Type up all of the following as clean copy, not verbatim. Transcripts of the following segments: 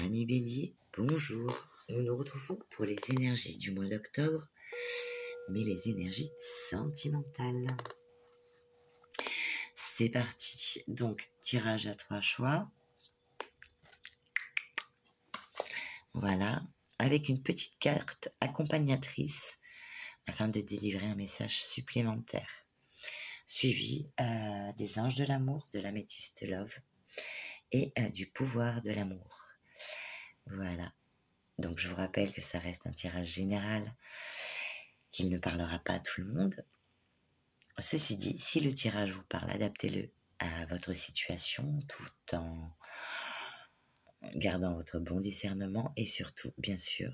Amis Bélier, bonjour. Nous nous retrouvons pour les énergies du mois d'octobre, mais les énergies sentimentales. C'est parti. Donc, tirage à 3 choix. Voilà. Avec une petite carte accompagnatrice afin de délivrer un message supplémentaire. Suivi des anges de l'amour, de l'améthyste love et du pouvoir de l'amour. Voilà. Donc je vous rappelle que ça reste un tirage général, qu'il ne parlera pas à tout le monde. Ceci dit, si le tirage vous parle, adaptez-le à votre situation tout en gardant votre bon discernement et surtout, bien sûr,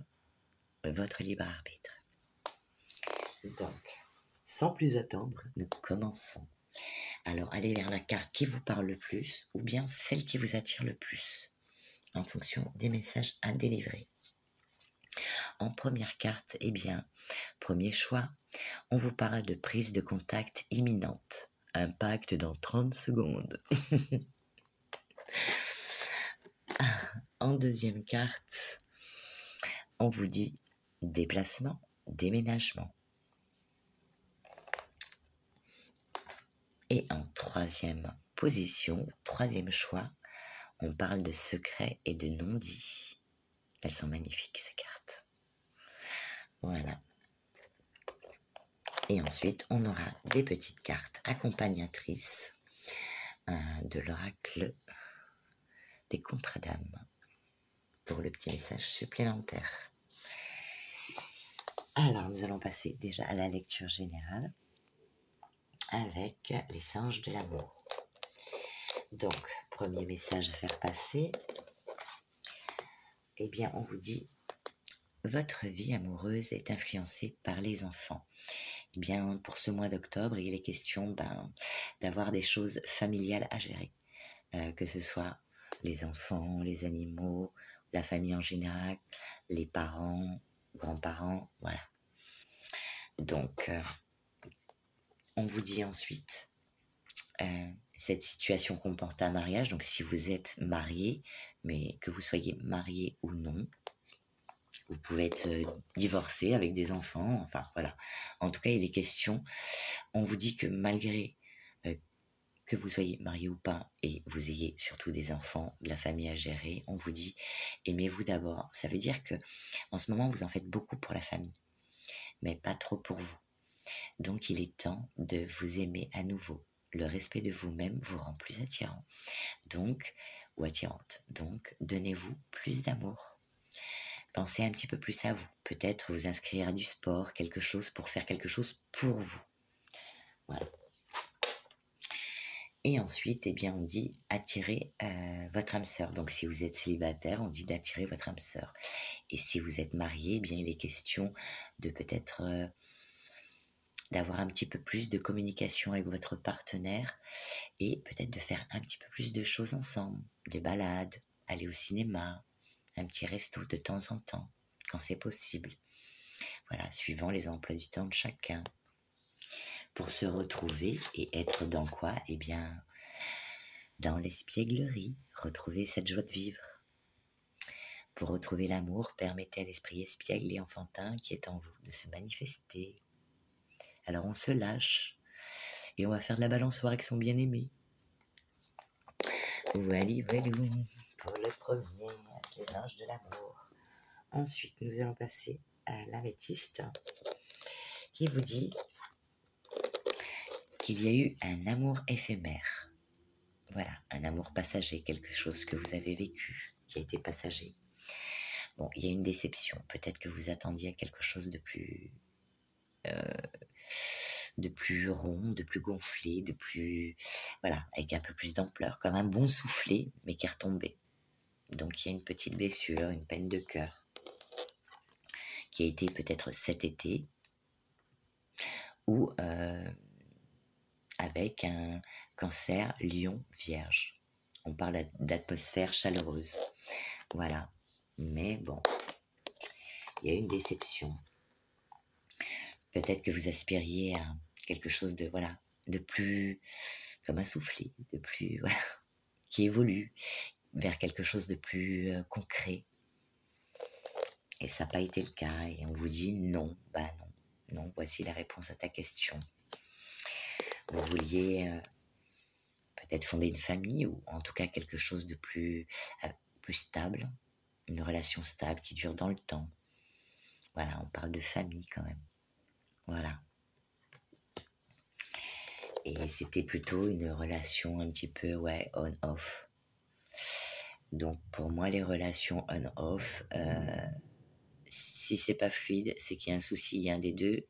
votre libre arbitre. Donc, sans plus attendre, nous commençons. Alors, allez vers la carte qui vous parle le plus ou bien celle qui vous attire le plus en fonction des messages à délivrer. En première carte, premier choix, on vous parle de prise de contact imminente. Impact dans 30 secondes. En deuxième carte, on vous dit déplacement, déménagement. Et en troisième position, troisième choix, on parle de secret et de non-dit. Elles sont magnifiques, ces cartes. Voilà. Et ensuite, on aura des petites cartes accompagnatrices de l'oracle des contre-dames pour le petit message supplémentaire. Alors, nous allons passer déjà à la lecture générale avec les anges de l'amour. Donc, premier message à faire passer, on vous dit « Votre vie amoureuse est influencée par les enfants ». Pour ce mois d'octobre, il est question d'avoir des choses familiales à gérer, que ce soit les enfants, les animaux, la famille en général, les parents, grands-parents, voilà. Donc, on vous dit ensuite, cette situation comporte un mariage, donc si vous êtes marié, mais que vous soyez marié ou non, vous pouvez être divorcé avec des enfants, enfin voilà. En tout cas, il est question, on vous dit que malgré que vous soyez marié ou pas, et vous ayez surtout des enfants, de la famille à gérer, on vous dit aimez-vous d'abord. Ça veut dire que en ce moment, vous en faites beaucoup pour la famille, mais pas trop pour vous. Donc, il est temps de vous aimer à nouveau. Le respect de vous-même vous rend plus attirant, ou attirante. Donc, donnez-vous plus d'amour. Pensez un petit peu plus à vous. Peut-être vous inscrire à du sport, quelque chose pour faire quelque chose pour vous. Voilà. Et ensuite, on dit attirer votre âme sœur. Donc, si vous êtes célibataire, on dit d'attirer votre âme sœur. Et si vous êtes marié, il est question de peut-être d'avoir un petit peu plus de communication avec votre partenaire et peut-être de faire un petit peu plus de choses ensemble. Des balades, aller au cinéma, un petit resto de temps en temps, quand c'est possible. Voilà, suivant les emplois du temps de chacun. Pour se retrouver et être dans quoi ? Dans l'espièglerie, retrouver cette joie de vivre. Pour retrouver l'amour, permettez à l'esprit espiègle et enfantin qui est en vous de se manifester. Alors on se lâche et on va faire de la balançoire avec son bien-aimé. Voilà, pour le premier, avec les anges de l'amour. Ensuite, nous allons passer à l'améthyste qui vous dit qu'il y a eu un amour éphémère. Voilà, un amour passager, quelque chose que vous avez vécu, qui a été passager. Bon, il y a une déception. Peut-être que vous attendiez à quelque chose de plus rond, de plus gonflé, avec un peu plus d'ampleur, comme un bon soufflet, mais qui est retombé. Donc il y a une petite blessure, une peine de cœur, qui a été peut-être cet été, ou avec un cancer lion vierge. On parle d'atmosphère chaleureuse. Voilà. Mais bon, il y a une déception. Peut-être que vous aspiriez à quelque chose de plus, comme un soufflet, qui évolue, vers quelque chose de plus concret. Et ça n'a pas été le cas. Et on vous dit non, bah non, non, voici la réponse à ta question. Vous vouliez peut-être fonder une famille ou en tout cas quelque chose de plus stable, une relation stable qui dure dans le temps. Voilà, on parle de famille quand même. Voilà. Et c'était plutôt une relation un petit peu, ouais, on-off. Donc pour moi, les relations on-off, si c'est pas fluide, c'est qu'il y a un souci, il y a un des deux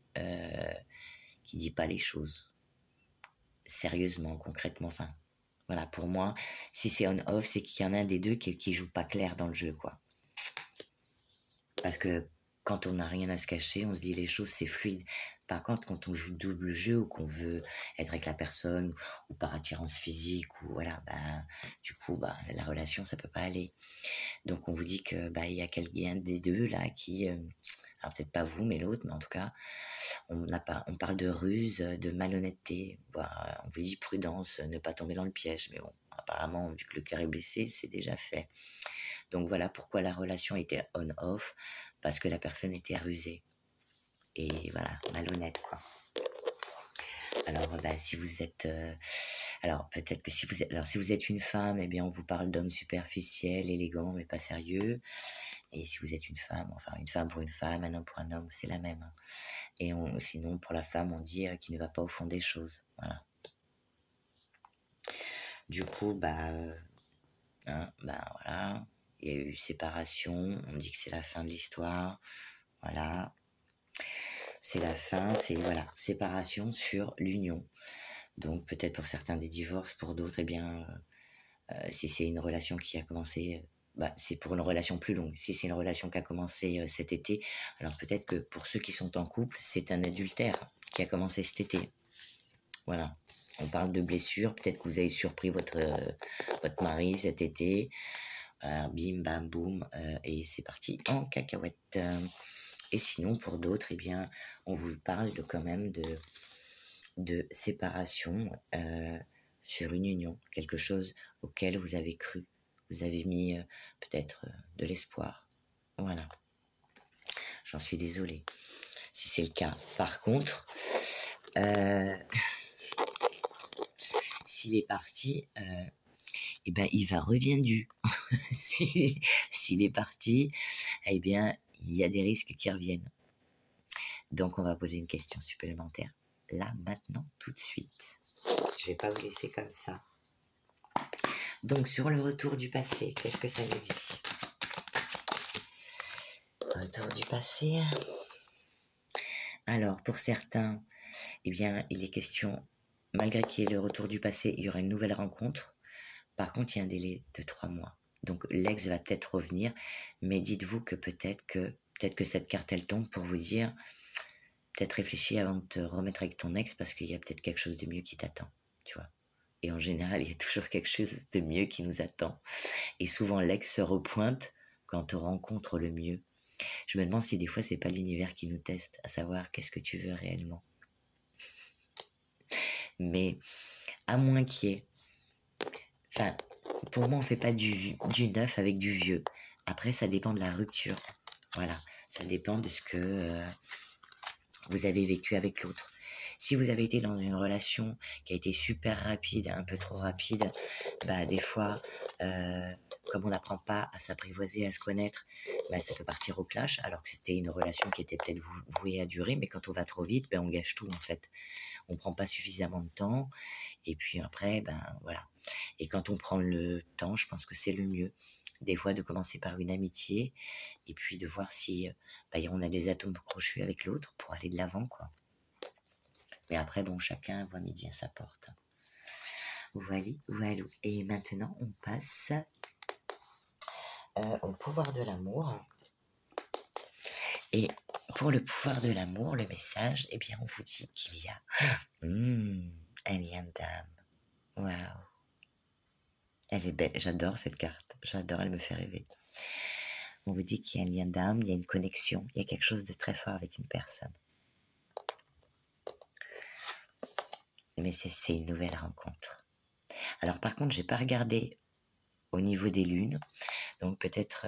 qui dit pas les choses. Sérieusement, concrètement, enfin, voilà, pour moi, si c'est on-off, c'est qu'il y en a un des deux qui joue pas clair dans le jeu, quoi. Parce que quand on n'a rien à se cacher, on se dit les choses, c'est fluide. Par contre, quand on joue double jeu ou qu'on veut être avec la personne ou par attirance physique ou voilà, du coup, la relation, ça peut pas aller. Donc, on vous dit que il y a quelqu'un des deux là qui, alors peut-être pas vous, mais l'autre, mais en tout cas, on parle de ruse, de malhonnêteté. Voilà, on vous dit prudence, ne pas tomber dans le piège. Mais bon, apparemment, vu que le cœur est blessé, c'est déjà fait. Donc voilà pourquoi la relation était on-off, parce que la personne était rusée. Et voilà, malhonnête, quoi. Alors, si vous êtes... alors, peut-être que si vous êtes une femme, eh bien, on vous parle d'homme superficiel, élégant, mais pas sérieux. Et si vous êtes une femme, enfin, une femme pour une femme, un homme pour un homme, c'est la même. Hein. Et sinon, pour la femme, on dit qu'il ne va pas au fond des choses. Voilà. Du coup, voilà. Il y a eu séparation, on dit que c'est la fin de l'histoire. Voilà. C'est la fin, c'est voilà, séparation sur l'union. Donc peut-être pour certains des divorces, pour d'autres, eh bien, si c'est une relation qui a commencé, c'est pour une relation plus longue. Si c'est une relation qui a commencé cet été, alors peut-être que pour ceux qui sont en couple, c'est un adultère qui a commencé cet été. Voilà. On parle de blessures, peut-être que vous avez surpris votre mari cet été, bim, bam, boum, et c'est parti en cacahuète. Et sinon, pour d'autres, eh bien, on vous parle quand même de séparation sur une union, quelque chose auquel vous avez cru, vous avez mis peut-être de l'espoir. Voilà. J'en suis désolée si c'est le cas. Par contre, s'il est parti, eh ben, il va revenir. S'il est parti, eh bien, il y a des risques qui reviennent. Donc, on va poser une question supplémentaire. Là, maintenant, tout de suite. Je vais pas vous laisser comme ça. Donc, sur le retour du passé, qu'est-ce que ça nous dit? Retour du passé. Alors, pour certains, eh bien, il est question, malgré qu'il y ait le retour du passé, il y aura une nouvelle rencontre. Par contre, il y a un délai de 3 mois. Donc, l'ex va peut-être revenir, mais dites-vous que peut-être que cette carte, elle tombe pour vous dire, peut-être réfléchis avant de te remettre avec ton ex, parce qu'il y a peut-être quelque chose de mieux qui t'attend, tu vois. Et en général, il y a toujours quelque chose de mieux qui nous attend. Et souvent, l'ex se repointe quand on rencontre le mieux. Je me demande si des fois, c'est pas l'univers qui nous teste, à savoir qu'est-ce que tu veux réellement. Mais à moins qu'il y ait... Enfin, pour moi, on fait pas du neuf avec du vieux. Après, ça dépend de la rupture. Voilà, ça dépend de ce que vous avez vécu avec l'autre. Si vous avez été dans une relation qui a été super rapide, un peu trop rapide, des fois, comme on n'apprend pas à s'apprivoiser, à se connaître, ça peut partir au clash, alors que c'était une relation qui était peut-être vouée à durer, mais quand on va trop vite, on gâche tout en fait. On prend pas suffisamment de temps, et puis après, voilà. Et quand on prend le temps, je pense que c'est le mieux. Des fois, de commencer par une amitié, et puis de voir si on a des atomes crochus avec l'autre pour aller de l'avant, quoi. Mais après, chacun voit midi à sa porte. Voilà. Et maintenant, on passe au pouvoir de l'amour. Et pour le pouvoir de l'amour, le message, eh bien, on vous dit qu'il y a un lien d'âme. Waouh. Elle est belle, j'adore cette carte. J'adore, elle me fait rêver. On vous dit qu'il y a un lien d'âme, il y a une connexion, il y a quelque chose de très fort avec une personne. Mais c'est une nouvelle rencontre. Alors par contre, j'ai pas regardé au niveau des lunes. Donc peut-être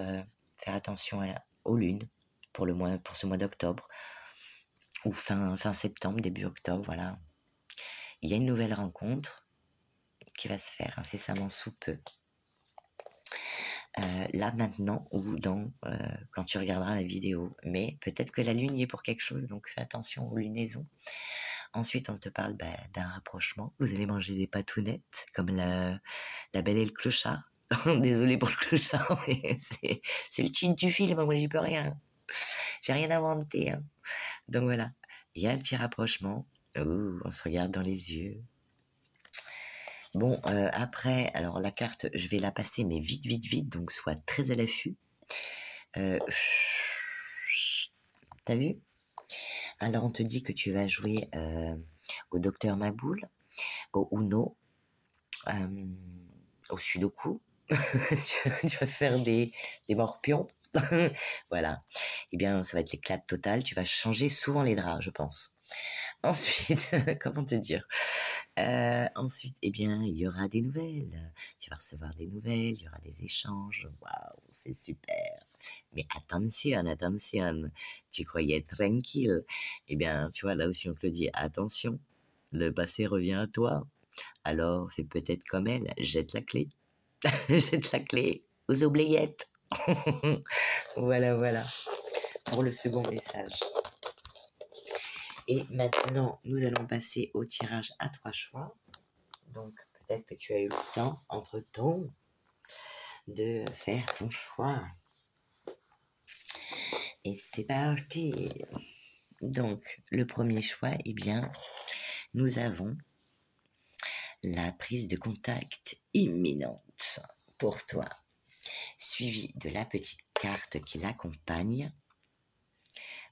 faire attention aux lunes pour ce mois d'octobre ou fin septembre, début octobre, voilà. Il y a une nouvelle rencontre qui va se faire incessamment sous peu. Là maintenant ou quand tu regarderas la vidéo. Mais peut-être que la lune y est pour quelque chose, donc fais attention aux lunaisons. Ensuite, on te parle d'un rapprochement. Vous allez manger des patounettes, comme la Belle et le Clochard. Désolée pour le clochard, mais c'est le cheat du film, moi j'y peux rien. J'ai rien inventé. Hein. Donc voilà, il y a un petit rapprochement. Ouh, on se regarde dans les yeux. Bon, après, alors la carte, je vais la passer, mais vite, vite, vite, donc sois très à l'affût. T'as vu? Alors on te dit que tu vas jouer au Docteur Maboul, au Uno, au Sudoku. tu vas faire des morpions. Voilà. Eh bien, ça va être l'éclat total. Tu vas changer souvent les draps, je pense. Ensuite, comment te dire? Ensuite, eh bien, il y aura des nouvelles. Tu vas recevoir des nouvelles, il y aura des échanges. Waouh, c'est super. Mais attention, attention. Tu croyais être tranquille. Eh bien, tu vois, là aussi, on te le dit, attention. Le passé revient à toi. Alors, fais peut-être comme elle, jette la clé. Jette la clé aux oubliettes. Voilà, voilà. Pour le second message. Et maintenant, nous allons passer au tirage à 3 choix. Donc, peut-être que tu as eu le temps, entre-temps, de faire ton choix. Et c'est parti. Donc, le premier choix, eh bien, nous avons la prise de contact imminente pour toi, suivie de la petite carte qui l'accompagne.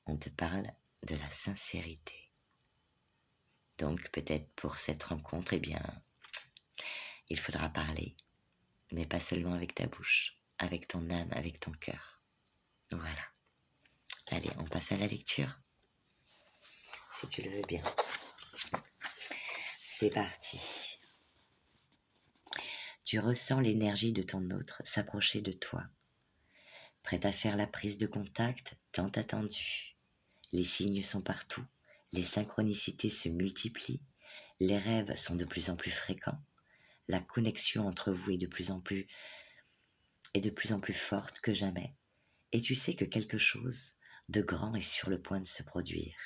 On te parle de la sincérité. Donc, peut-être pour cette rencontre, eh bien, il faudra parler, mais pas seulement avec ta bouche, avec ton âme, avec ton cœur. Voilà. Allez, on passe à la lecture, si tu le veux bien. C'est parti. Tu ressens l'énergie de ton autre s'approcher de toi, prête à faire la prise de contact tant attendue. Les signes sont partout, les synchronicités se multiplient, les rêves sont de plus en plus fréquents, la connexion entre vous est de plus en plus forte que jamais, et tu sais que quelque chose de grand est sur le point de se produire.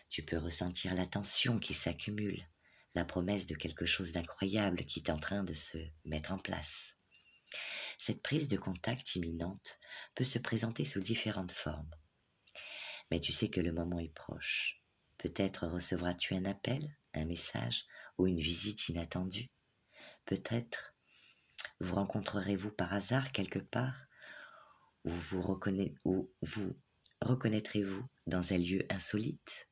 Tu peux ressentir la tension qui s'accumule, la promesse de quelque chose d'incroyable qui est en train de se mettre en place. Cette prise de contact imminente peut se présenter sous différentes formes. Mais tu sais que le moment est proche. Peut-être recevras-tu un appel, un message ou une visite inattendue. Peut-être vous rencontrerez-vous par hasard quelque part ou vous reconnaîtrez-vous dans un lieu insolite.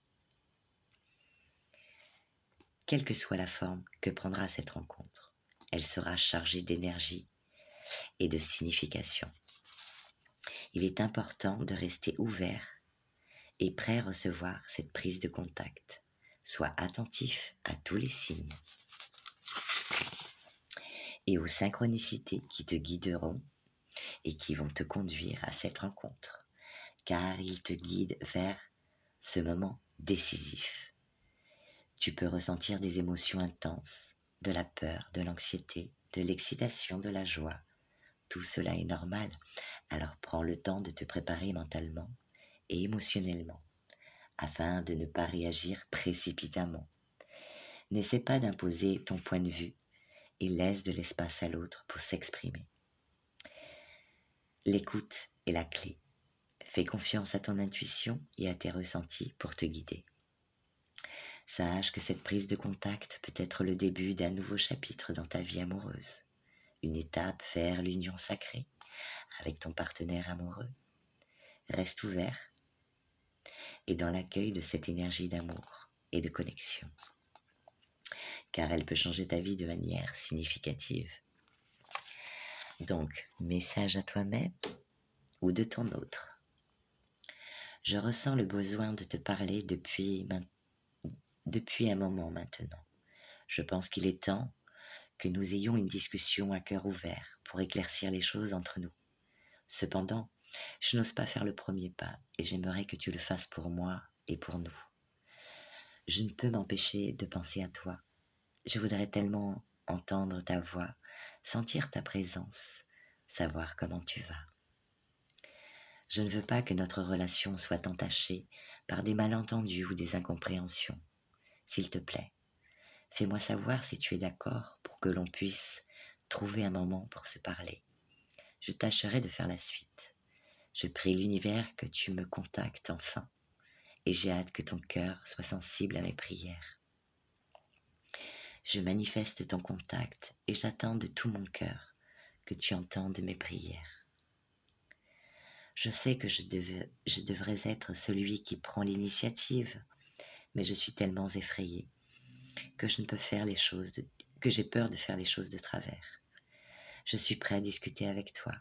Quelle que soit la forme que prendra cette rencontre, elle sera chargée d'énergie et de signification. Il est important de rester ouvert et prêt à recevoir cette prise de contact. Sois attentif à tous les signes et aux synchronicités qui te guideront et qui vont te conduire à cette rencontre, car ils te guident vers ce moment décisif. Tu peux ressentir des émotions intenses, de la peur, de l'anxiété, de l'excitation, de la joie. Tout cela est normal, alors prends le temps de te préparer mentalement et émotionnellement, afin de ne pas réagir précipitamment. N'essaie pas d'imposer ton point de vue et laisse de l'espace à l'autre pour s'exprimer. L'écoute est la clé. Fais confiance à ton intuition et à tes ressentis pour te guider. Sache que cette prise de contact peut être le début d'un nouveau chapitre dans ta vie amoureuse, une étape vers l'union sacrée avec ton partenaire amoureux. Reste ouvert et dans l'accueil de cette énergie d'amour et de connexion, car elle peut changer ta vie de manière significative. Donc, message à toi-même ou de ton autre. Je ressens le besoin de te parler depuis un moment maintenant. Je pense qu'il est temps que nous ayons une discussion à cœur ouvert pour éclaircir les choses entre nous. Cependant, je n'ose pas faire le premier pas et j'aimerais que tu le fasses pour moi et pour nous. Je ne peux m'empêcher de penser à toi. Je voudrais tellement entendre ta voix, sentir ta présence, savoir comment tu vas. Je ne veux pas que notre relation soit entachée par des malentendus ou des incompréhensions. S'il te plaît, fais-moi savoir si tu es d'accord pour que l'on puisse trouver un moment pour se parler. Je tâcherai de faire la suite. Je prie l'univers que tu me contactes enfin et j'ai hâte que ton cœur soit sensible à mes prières. Je manifeste ton contact et j'attends de tout mon cœur que tu entendes mes prières. Je sais que je devrais être celui qui prend l'initiative, mais je suis tellement effrayée que que j'ai peur de faire les choses de travers. Je suis prêt à discuter avec toi,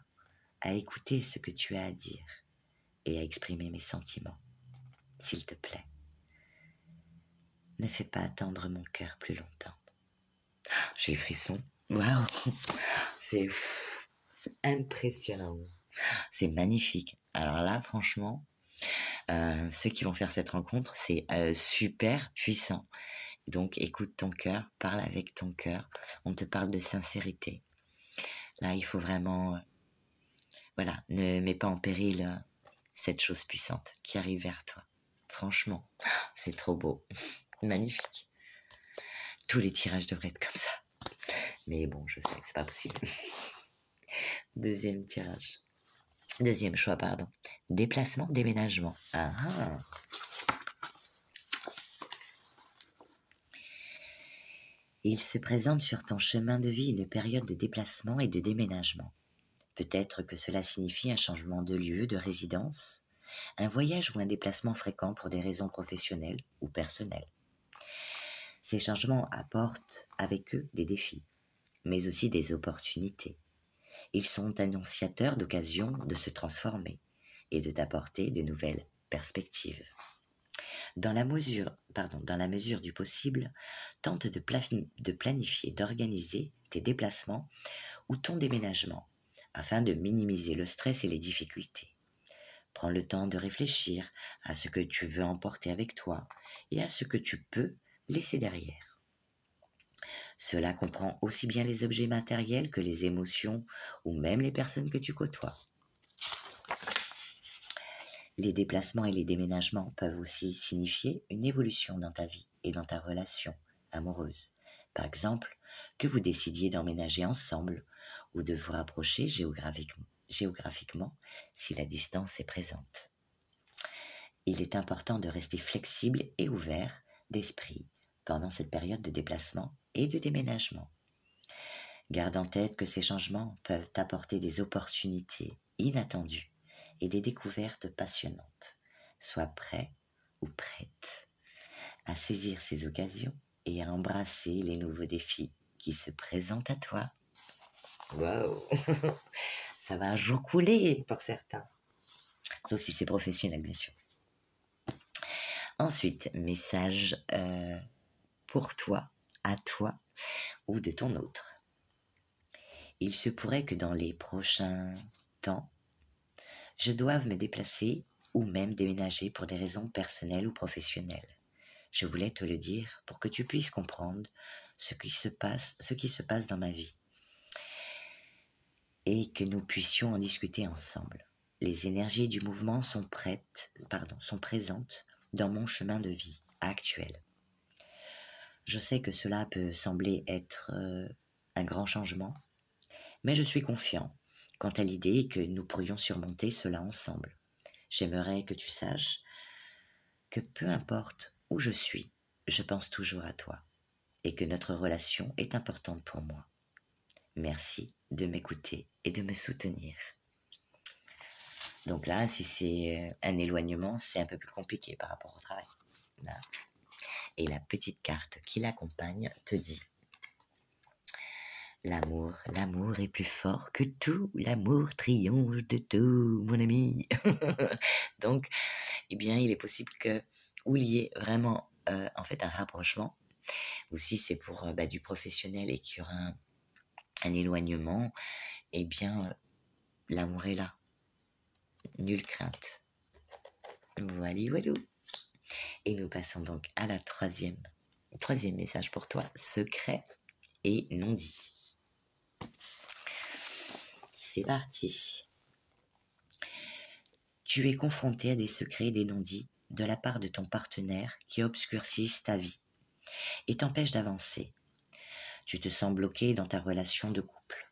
à écouter ce que tu as à dire et à exprimer mes sentiments. S'il te plaît, ne fais pas attendre mon cœur plus longtemps. J'ai frisson. Waouh, c'est impressionnant. C'est magnifique. Alors là, franchement, ceux qui vont faire cette rencontre, c'est super puissant. Donc, écoute ton cœur, parle avec ton cœur. On te parle de sincérité. Là, il faut vraiment, ne mets pas en péril cette chose puissante qui arrive vers toi. Franchement, c'est trop beau. Magnifique. Tous les tirages devraient être comme ça. Mais bon, je sais que c'est pas possible. Deuxième tirage. Deuxième choix, pardon. Déplacement, déménagement. Ah ah. Il se présente sur ton chemin de vie une période de déplacement et de déménagement. Peut-être que cela signifie un changement de lieu, de résidence, un voyage ou un déplacement fréquent pour des raisons professionnelles ou personnelles. Ces changements apportent avec eux des défis, mais aussi des opportunités. Ils sont annonciateurs d'occasions de se transformer et de t'apporter de nouvelles perspectives. Dans la mesure du possible, tente de planifier, d'organiser tes déplacements ou ton déménagement afin de minimiser le stress et les difficultés. Prends le temps de réfléchir à ce que tu veux emporter avec toi et à ce que tu peux laisser derrière. Cela comprend aussi bien les objets matériels que les émotions ou même les personnes que tu côtoies. Les déplacements et les déménagements peuvent aussi signifier une évolution dans ta vie et dans ta relation amoureuse. Par exemple, que vous décidiez d'emménager ensemble ou de vous rapprocher géographiquement si la distance est présente. Il est important de rester flexible et ouvert d'esprit pendant cette période de déplacement et de déménagement. Garde en tête que ces changements peuvent apporter des opportunités inattendues et des découvertes passionnantes. Sois prêt ou prête à saisir ces occasions et à embrasser les nouveaux défis qui se présentent à toi. Waouh. Ça va un jour couler pour certains. Sauf si c'est professionnel, bien sûr. Ensuite, message pour toi, à toi ou de ton autre. Il se pourrait que dans les prochains temps, je doive me déplacer ou même déménager pour des raisons personnelles ou professionnelles. Je voulais te le dire pour que tu puisses comprendre ce qui se passe dans ma vie et que nous puissions en discuter ensemble. Les énergies du mouvement sont présentes dans mon chemin de vie actuel. Je sais que cela peut sembler être un grand changement, mais je suis confiant quant à l'idée que nous pourrions surmonter cela ensemble. J'aimerais que tu saches que peu importe où je suis, je pense toujours à toi et que notre relation est importante pour moi. Merci de m'écouter et de me soutenir. Donc là, si c'est un éloignement, c'est un peu plus compliqué par rapport au travail. Là. Et la petite carte qui l'accompagne te dit: l'amour est plus fort que tout, l'amour triomphe de tout, mon ami. Donc, eh bien, il est possible que où il y ait vraiment un rapprochement, ou si c'est pour du professionnel et qu'il y aura un éloignement, eh bien, l'amour est là. Nulle crainte. Voilà, voilà. Et nous passons donc à la troisième message pour toi, secret et non dit. C'est parti. Tu es confronté à des secrets et des non-dits de la part de ton partenaire qui obscurcissent ta vie et t'empêchent d'avancer. Tu te sens bloqué dans ta relation de couple.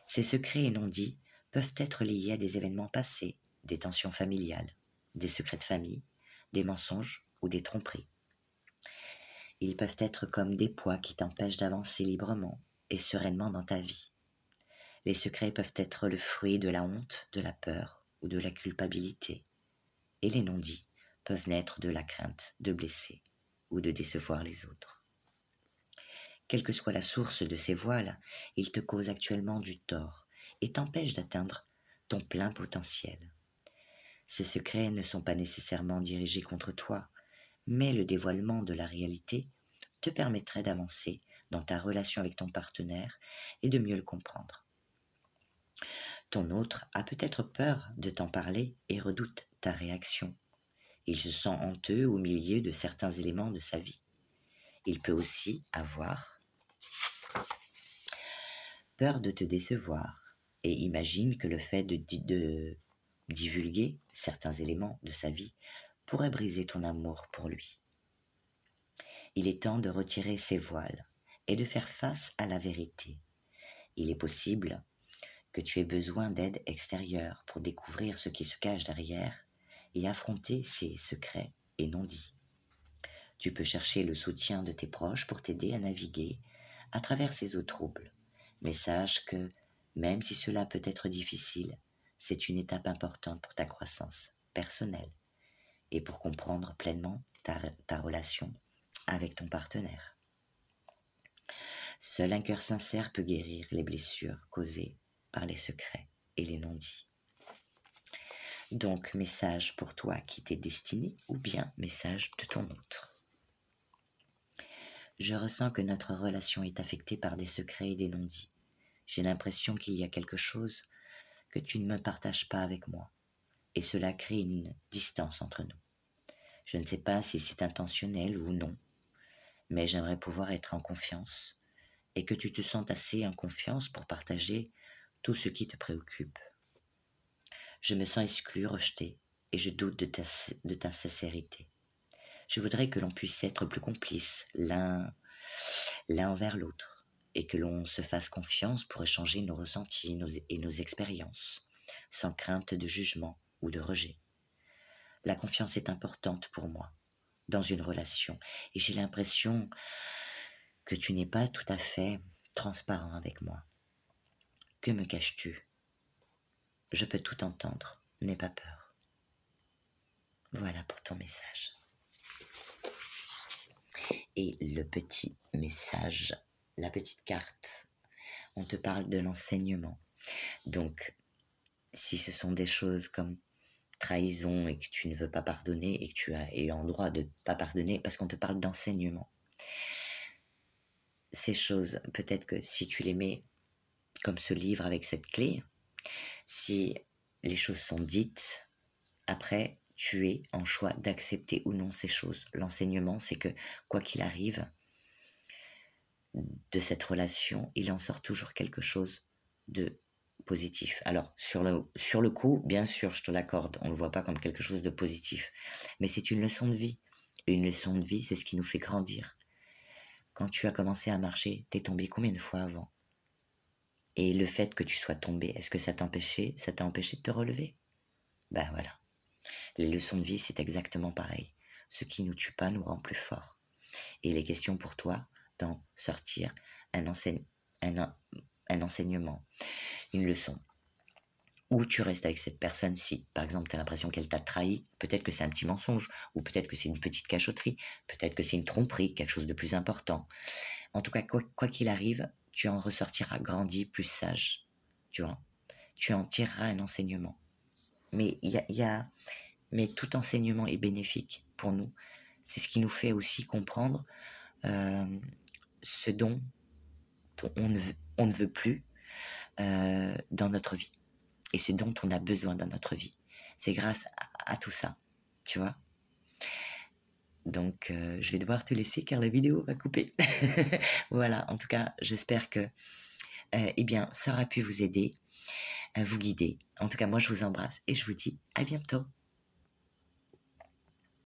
Ces secrets et non-dits peuvent être liés à des événements passés, des tensions familiales, des secrets de famille, des mensonges ou des tromperies. Ils peuvent être comme des poids qui t'empêchent d'avancer librement et sereinement dans ta vie. Les secrets peuvent être le fruit de la honte, de la peur ou de la culpabilité. Et les non-dits peuvent naître de la crainte de blesser ou de décevoir les autres. Quelle que soit la source de ces voiles, ils te causent actuellement du tort et t'empêchent d'atteindre ton plein potentiel. Ces secrets ne sont pas nécessairement dirigés contre toi, mais le dévoilement de la réalité te permettrait d'avancer dans ta relation avec ton partenaire et de mieux le comprendre. Ton autre a peut-être peur de t'en parler et redoute ta réaction. Il se sent honteux au milieu de certains éléments de sa vie. Il peut aussi avoir peur de te décevoir et imagine que le fait de divulguer certains éléments de sa vie pourrait briser ton amour pour lui. Il est temps de retirer ses voiles et de faire face à la vérité. Il est possible que tu aies besoin d'aide extérieure pour découvrir ce qui se cache derrière et affronter ces secrets et non-dits. Tu peux chercher le soutien de tes proches pour t'aider à naviguer à travers ces eaux troubles. Mais sache que, même si cela peut être difficile, c'est une étape importante pour ta croissance personnelle et pour comprendre pleinement ta relation avec ton partenaire. Seul un cœur sincère peut guérir les blessures causées par les secrets et les non-dits. Donc, message pour toi qui t'est destiné ou bien message de ton autre. Je ressens que notre relation est affectée par des secrets et des non-dits. J'ai l'impression qu'il y a quelque chose que tu ne me partages pas avec moi, et cela crée une distance entre nous. Je ne sais pas si c'est intentionnel ou non, mais j'aimerais pouvoir être en confiance, et que tu te sentes assez en confiance pour partager tout ce qui te préoccupe. Je me sens exclu, rejeté, et je doute de ta sincérité. Je voudrais que l'on puisse être plus complices l'un envers l'autre, et que l'on se fasse confiance pour échanger nos ressentis et nos expériences, sans crainte de jugement ou de rejet. La confiance est importante pour moi, dans une relation, et j'ai l'impression que tu n'es pas tout à fait transparent avec moi. Que me caches-tu? Je peux tout entendre, n'aie pas peur. Voilà pour ton message. Et le petit message, la petite carte, on te parle de l'enseignement. Donc, si ce sont des choses comme trahison et que tu ne veux pas pardonner et que tu as eu en droit de ne pas pardonner, parce qu'on te parle d'enseignement. Ces choses, peut-être que si tu les mets comme ce livre avec cette clé, si les choses sont dites, après, tu es en choix d'accepter ou non ces choses. L'enseignement, c'est que quoi qu'il arrive de cette relation, il en sort toujours quelque chose de positif. Alors, sur le coup, bien sûr, je te l'accorde, on ne le voit pas comme quelque chose de positif, mais c'est une leçon de vie. Et une leçon de vie, c'est ce qui nous fait grandir. Quand tu as commencé à marcher, t'es tombé combien de fois avant? Et le fait que tu sois tombé, est-ce que ça t'a empêché de te relever? Ben voilà. Les leçons de vie, c'est exactement pareil. Ce qui nous tue pas nous rend plus forts. Et les questions pour toi d'en sortir un enseignement, une leçon. Ou tu restes avec cette personne si, par exemple, tu as l'impression qu'elle t'a trahi, peut-être que c'est un petit mensonge, ou peut-être que c'est une petite cachotterie, peut-être que c'est une tromperie, quelque chose de plus important. En tout cas, quoi qu'il arrive, tu en ressortiras grandi, plus sage, tu vois. Tu en tireras un enseignement. Mais mais tout enseignement est bénéfique pour nous. C'est ce qui nous fait aussi comprendre ce dont on ne veut plus dans notre vie. Et ce dont on a besoin dans notre vie. C'est grâce à tout ça, tu vois. Donc, je vais devoir te laisser car la vidéo va couper. Voilà, en tout cas, j'espère que eh bien, ça aura pu vous aider, vous guider. En tout cas, moi, je vous embrasse et je vous dis à bientôt.